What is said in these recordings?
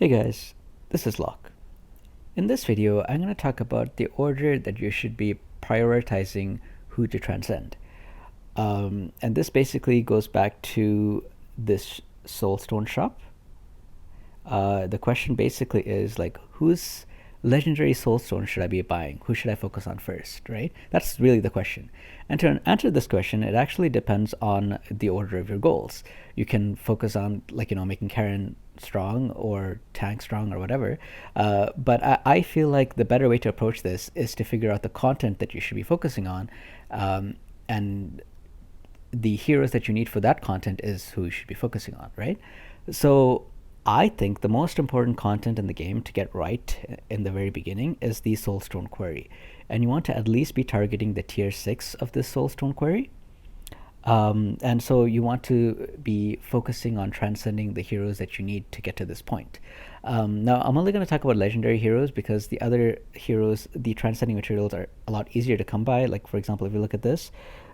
Hey guys, this is Locke. In this video, I'm going to talk about the order that you should be prioritizing who to transcend. And this basically goes back to this Soulstone shop. The question basically is like, whose legendary soulstone should I be buying? Who should I focus on first, right? That's really the question. And to answer this question, it actually depends on the order of your goals. You can focus on, like, making Karen strong or tank strong or whatever. But I feel like the better way to approach this is to figure out the content that you should be focusing on. And the heroes that you need for that content is who you should be focusing on, right? So I think the most important content in the game to get right in the very beginning is the Soulstone query. And you want to at least be targeting the tier 6 of this Soulstone query. And so you want to be focusing on transcending the heroes that you need to get to this point. Now, I'm only going to talk about legendary heroes because the other heroes, the transcending materials, are a lot easier to come by. Like, for example, if you look at this,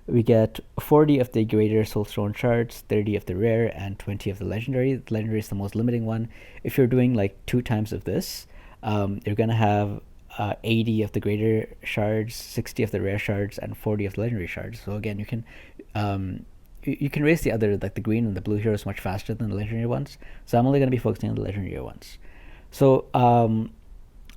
we get 40 of the greater soulstone shards, 30 of the rare, and 20 of the legendary. The legendary is the most limiting one. If you're doing like 2 times of this, you're going to have 80 of the greater shards, 60 of the rare shards, and 40 of the legendary shards. So again, you can raise the other, like the green and the blue heroes, much faster than the legendary ones. So I'm only going to be focusing on the legendary ones. So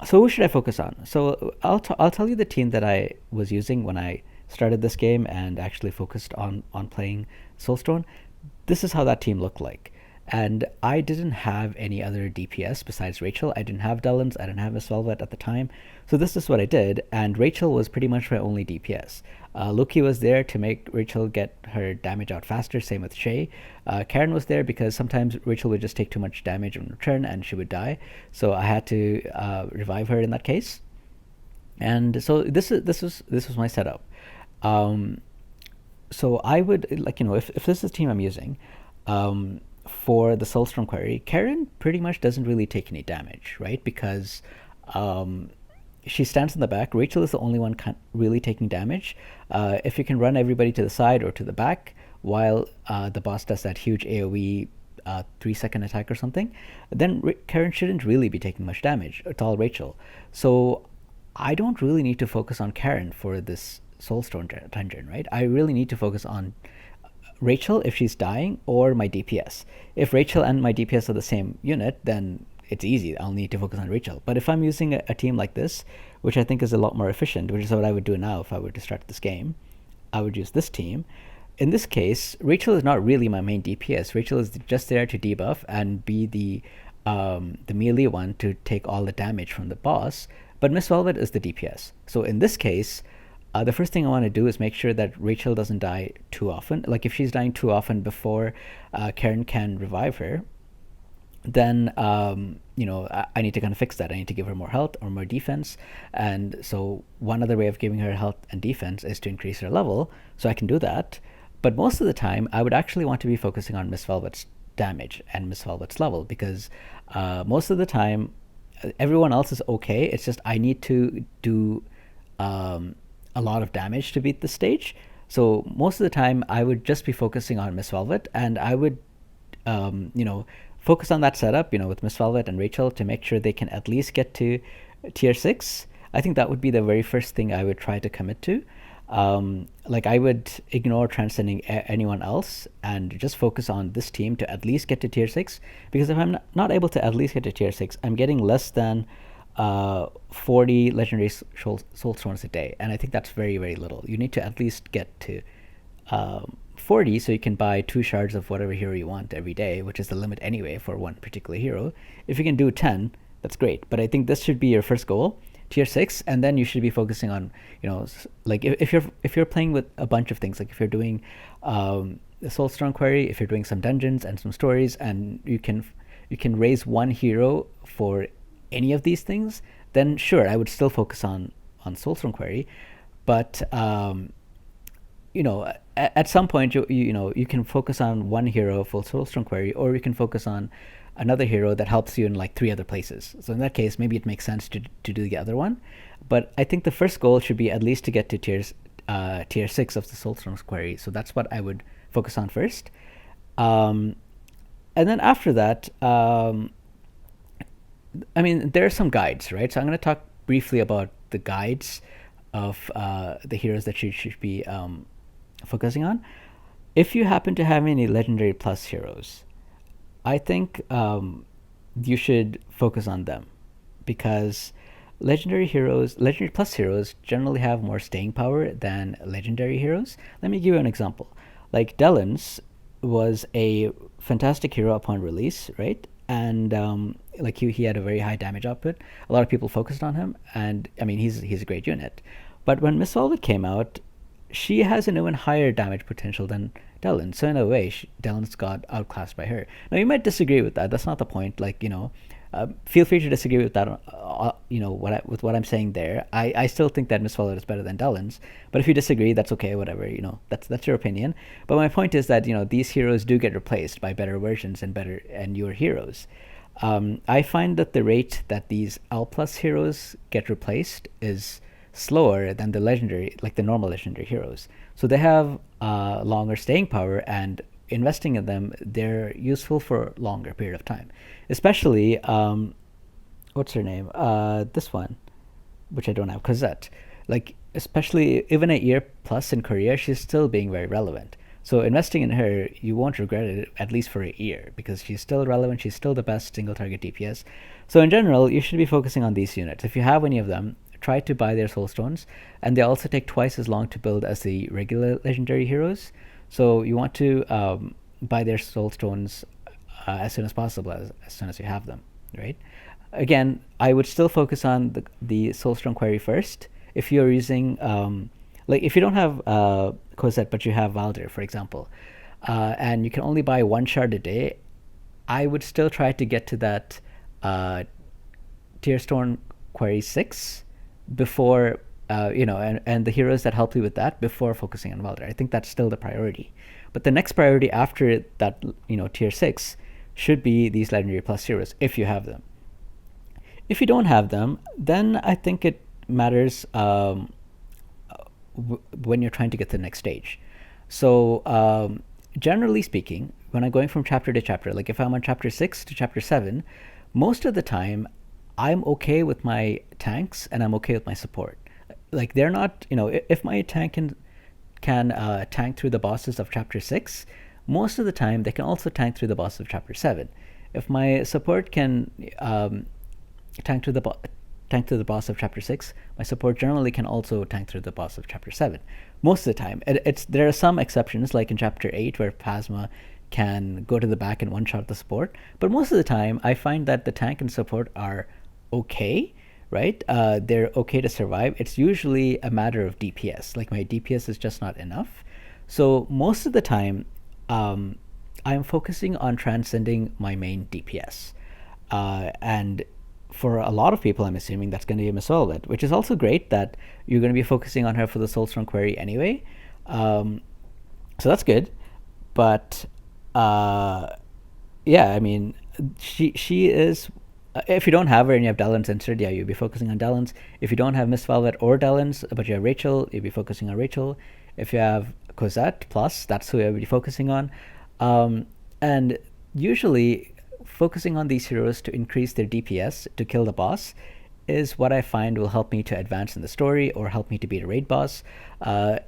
who should I focus on? So I'll tell you the team that I was using when I started this game and actually focused on playing Soulstone. This is how that team looked like. And I didn't have any other DPS besides Rachel. I didn't have Dullins, I didn't have Miss Velvet at the time. So this is what I did, and Rachel was pretty much my only DPS. Loki was there to make Rachel get her damage out faster, same with Shay. Karen was there because sometimes Rachel would just take too much damage in return and she would die. So I had to revive her in that case. And so this was my setup. So I would, like, if this is the team I'm using, for the Soulstone query, Karen pretty much doesn't really take any damage, right? Because she stands in the back. Rachel is the only one really taking damage. If you can run everybody to the side or to the back while the boss does that huge AoE 3-second attack or something, then Karen shouldn't really be taking much damage. It's all Rachel. So I don't really need to focus on Karen for this Soulstone dungeon, right? I really need to focus on Rachel if she's dying, or my DPS. If Rachel and my DPS are the same unit, then it's easy. I'll need to focus on Rachel. But if I'm using a team like this, which I think is a lot more efficient, which is what I would do now if I were to start this game, I would use this team. In this case, Rachel is not really my main DPS. Rachel is just there to debuff and be the melee one to take all the damage from the boss. But Miss Velvet is the DPS. So in this case, the first thing I want to do is make sure that Rachel doesn't die too often. Like, if she's dying too often before Karen can revive her, then I need to kind of fix that. I need to give her more health or more defense. And so one other way of giving her health and defense is to increase her level. So I can do that. But most of the time, I would actually want to be focusing on Miss Velvet's damage and Miss Velvet's level, because most of the time, everyone else is okay. It's just I need to do a lot of damage to beat the stage. So most of the time I would just be focusing on Miss Velvet, and I would focus on that setup, with Miss Velvet and Rachel, to make sure they can at least get to tier 6. I think that would be the very first thing I would try to commit to. Like, I would ignore transcending anyone else and just focus on this team to at least get to tier 6, because if I'm not able to at least get to tier 6, I'm getting less than 40 legendary soulstones a day, and I think that's very, very little. You need to at least get to 40 so you can buy 2 shards of whatever hero you want every day, which is the limit anyway for one particular hero. If you can do 10, that's great, but I think this should be your first goal, tier 6, and then you should be focusing on, like, if you're playing with a bunch of things, like if you're doing the Soulstone query, if you're doing some dungeons and some stories, and you can raise one hero for any of these things, then sure, I would still focus on Soulstone query. But at some point, you can focus on one hero for Soulstone query, or you can focus on another hero that helps you in like 3 other places. So in that case, maybe it makes sense to do the other one. But I think the first goal should be at least to get to tier 6 of the Soulstone query. So that's what I would focus on first. And then after that, I mean, there are some guides, right? So I'm going to talk briefly about the guides of the heroes that you should be focusing on. If you happen to have any legendary plus heroes, I think you should focus on them because legendary plus heroes generally have more staying power than legendary heroes. Let me give you an example. Like Delens was a fantastic hero upon release, right? And like he had a very high damage output. A lot of people focused on him, and I mean he's a great unit. But when Miss Velvet came out, she has an even higher damage potential than Dellen. So in a way, Dellen's got outclassed by her. Now you might disagree with that. That's not the point. Like feel free to disagree with that. With what I'm saying there. I still think that Miss Violet is better than Dellen's. But if you disagree, that's okay. Whatever. That's your opinion. But my point is that these heroes do get replaced by better versions and newer heroes. I find that the rate that these L plus heroes get replaced is slower than the normal legendary heroes. So they have longer staying power, and investing in them, they're useful for a longer period of time. Especially, what's her name? This one, which I don't have, Cosette. Like, especially even a year plus in Korea, she's still being very relevant. So investing in her, you won't regret it, at least for a year, because she's still relevant. She's still the best single target DPS. So in general, you should be focusing on these units. If you have any of them, try to buy their soul stones, and they also take twice as long to build as the regular legendary heroes. So you want to buy their soul stones as soon as possible, as soon as you have them, right? Again, I would still focus on the soul stone query first. If you're using if you don't have Cosette but you have Valdir, for example, and you can only buy one shard a day, I would still try to get to that tier stone query 6 before and the heroes that help you with that before focusing on Valdir. I think that's still the priority. But the next priority after that, tier 6 should be these legendary plus heroes if you have them. If you don't have them, then I think it matters when you're trying to get to the next stage. So generally speaking, when I'm going from chapter to chapter, like if I'm on chapter 6 to chapter 7, most of the time I'm okay with my tanks and I'm okay with my support. Like they're not, if my tank can tank through the bosses of chapter 6, most of the time they can also tank through the bosses of chapter 7. If my support can tank through the boss of chapter 6, my support generally can also tank through the boss of chapter 7 most of the time. There are some exceptions, like in chapter 8 where Phasma can go to the back and one shot the support, but most of the time I find that the tank and support are okay, right? They're okay to survive. It's usually a matter of DPS. Like my DPS is just not enough. So most of the time I'm focusing on transcending my main DPS, and for a lot of people, I'm assuming that's going to be Miss Velvet, which is also great that you're going to be focusing on her for the Soulstone query anyway. So that's good. But yeah, I mean, she is. If you don't have her and you have Dallins instead, yeah, you'll be focusing on Dallins. If you don't have Miss Velvet or Dallins, but you have Rachel, you'll be focusing on Rachel. If you have Cosette plus, that's who you'll be focusing on. And usually, focusing on these heroes to increase their DPS to kill the boss is what I find will help me to advance in the story or help me to beat a raid boss. The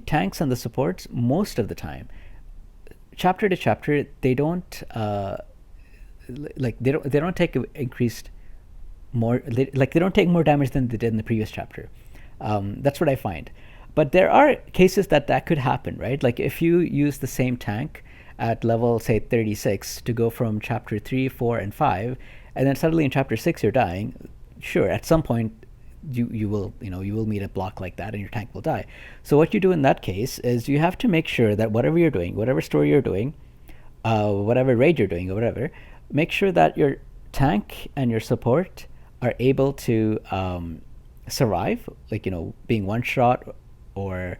tanks and the supports, most of the time, chapter to chapter, they don't they don't take increased more, they don't take more damage than they did in the previous chapter. That's what I find. But there are cases that could happen, right? Like if you use the same tank at level, say, 36 to go from chapter 3, 4, and 5, and then suddenly in chapter 6 you're dying, sure, at some point you will meet a block like that and your tank will die. So what you do in that case is you have to make sure that whatever you're doing, whatever story you're doing, whatever raid you're doing or whatever, make sure that your tank and your support are able to survive, like, being one shot, or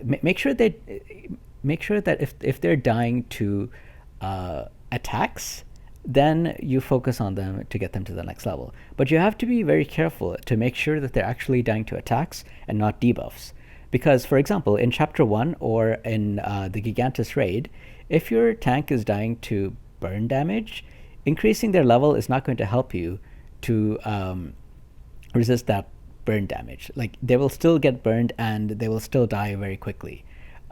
make sure that if they're dying to attacks, then you focus on them to get them to the next level. But you have to be very careful to make sure that they're actually dying to attacks and not debuffs. Because, for example, in chapter 1 or in the Gigantus raid, if your tank is dying to burn damage, increasing their level is not going to help you to resist that burn damage. Like they will still get burned and they will still die very quickly.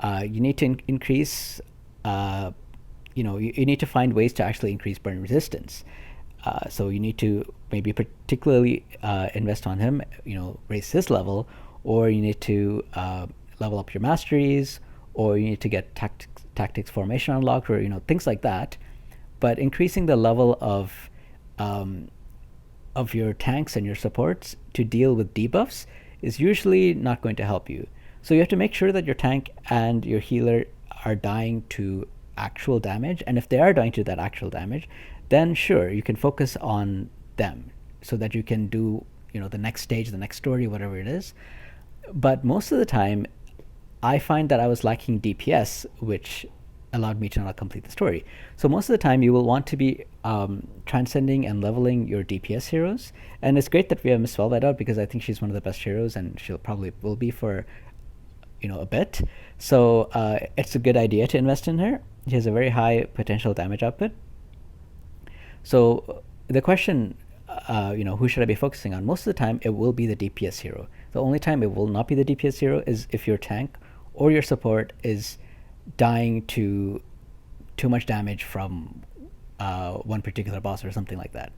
You need to increase. You need to find ways to actually increase burn resistance. So you need to maybe particularly invest on him. Raise his level, or you need to level up your masteries, or you need to get tactics formation unlocked, or things like that. But increasing the level of your tanks and your supports to deal with debuffs is usually not going to help you. So you have to make sure that your tank and your healer are dying to actual damage, and if they are dying to that actual damage, then sure, you can focus on them so that you can do the next stage, the next story, whatever it is. But most of the time, I find that I was lacking DPS, which allowed me to not complete the story. So most of the time, you will want to be transcending and leveling your DPS heroes. And it's great that we have Miss Velvet out, because I think she's one of the best heroes, and she'll probably will be for a bit. So it's a good idea to invest in her. She has a very high potential damage output. So the question, who should I be focusing on? Most of the time, it will be the DPS hero. The only time it will not be the DPS hero is if your tank or your support is dying to too much damage from one particular boss or something like that.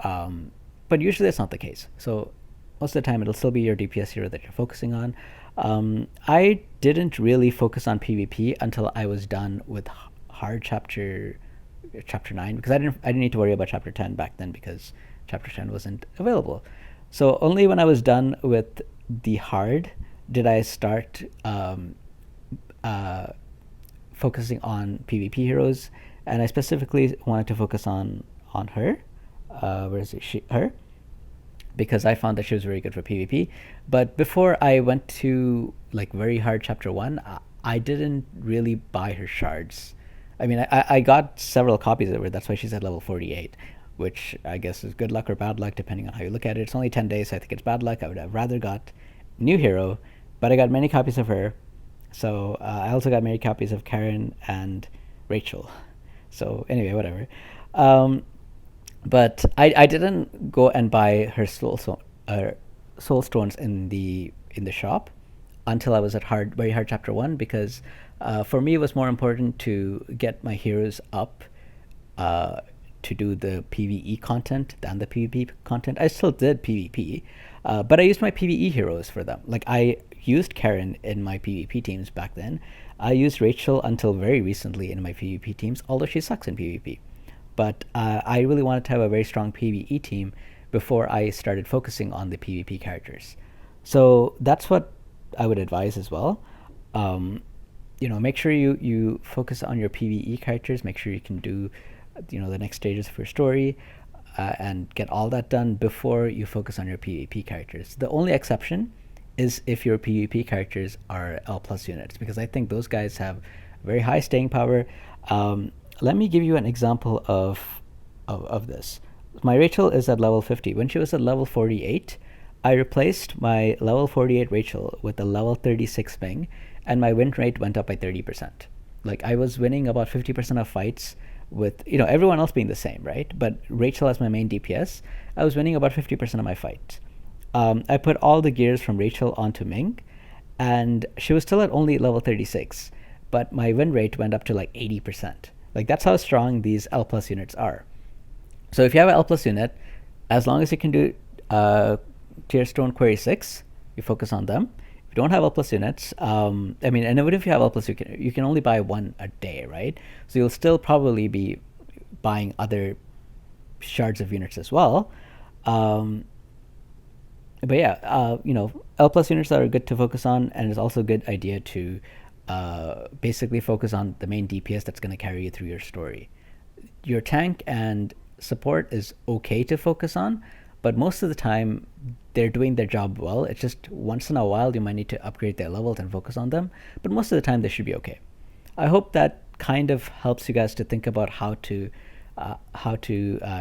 But usually that's not the case. So most of the time, it'll still be your DPS hero that you're focusing on. I didn't really focus on PvP until I was done with hard chapter 9, because I didn't need to worry about chapter 10 back then, because chapter 10 wasn't available. So only when I was done with the hard did I start focusing on PvP heroes, and I specifically wanted to focus on her. Where is it? Her, because I found that she was very good for PvP. But before I went to very hard chapter 1, I didn't really buy her shards. I mean, I got several copies of her. That's why she's at level 48, which I guess is good luck or bad luck, depending on how you look at it. It's only 10 days, so I think it's bad luck. I would have rather got new hero, but I got many copies of her. So I also got many copies of Karen and Rachel. So anyway, whatever. But I didn't go and buy her soul stones in the shop until I was at very hard chapter 1, because for me it was more important to get my heroes up to do the PvE content than the PvP content. I still did PvP, but I used my PvE heroes for them. I used Karen in my PvP teams back then. I used Rachel until very recently in my PvP teams, although she sucks in PvP. But I really wanted to have a very strong PvE team before I started focusing on the PvP characters. So that's what I would advise as well. Make sure you focus on your PvE characters. Make sure you can do, the next stages of your story, and get all that done before you focus on your PvP characters. The only exception is if your PvP characters are L+ units, because I think those guys have very high staying power. Let me give you an example of this. My Rachel is at level 50. When she was at level 48, I replaced my level 48 Rachel with a level 36 Ming, and my win rate went up by 30%. I was winning about 50% of fights with, everyone else being the same, right? But Rachel as my main DPS, I was winning about 50% of my fights. I put all the gears from Rachel onto Ming, and she was still at only level 36, but my win rate went up to 80%. That's how strong these L+ units are. So if you have an L+ unit, as long as you can do Tier Stone Query 6, you focus on them. If you don't have L+ units, and even if you have L+, you can only buy one a day, right? So you'll still probably be buying other shards of units as well. But yeah, L+ units are good to focus on, and it's also a good idea to basically focus on the main DPS that's going to carry you through your story. Your tank and support is okay to focus on, but most of the time they're doing their job well. It's just once in a while you might need to upgrade their levels and focus on them, but most of the time they should be okay. I hope that kind of helps you guys to think about how to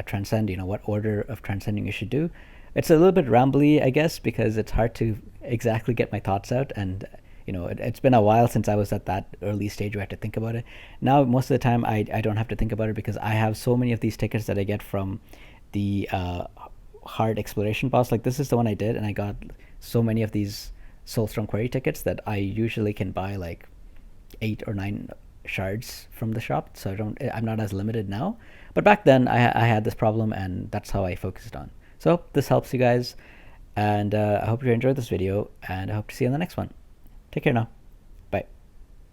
transcend, what order of transcending you should do. It's a little bit rambly, I guess, because it's hard to exactly get my thoughts out, and It's been a while since I was at that early stage where I had to think about it. Now, most of the time, I don't have to think about it because I have so many of these tickets that I get from the hard exploration boss. Like this is the one I did, and I got so many of these Soulstorm query tickets that I usually can buy like 8 or 9 shards from the shop. So I'm not as limited now. But back then, I had this problem, and that's how I focused on. So this helps you guys, and I hope you enjoyed this video, and I hope to see you in the next one. Take care now.